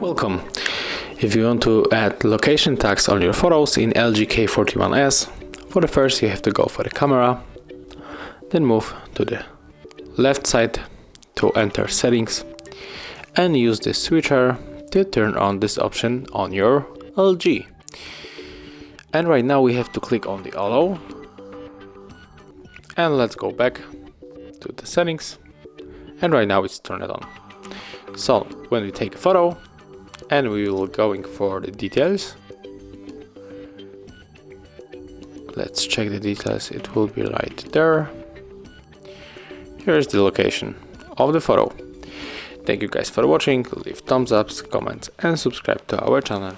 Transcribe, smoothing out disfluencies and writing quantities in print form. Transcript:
Welcome. If you want to add location tags on your photos in LG K41s, for the first you have to go for the camera, then move to the left side to enter settings and use the switcher to turn on this option on your LG. And right now we have to click on the allow, and let's go back to the settings, and right now it's turned on. So when we take a photo and we will going for the details, let's check the details, it will be right there. Here's the location of the photo. Thank you guys for watching, leave thumbs ups, comments and subscribe to our channel.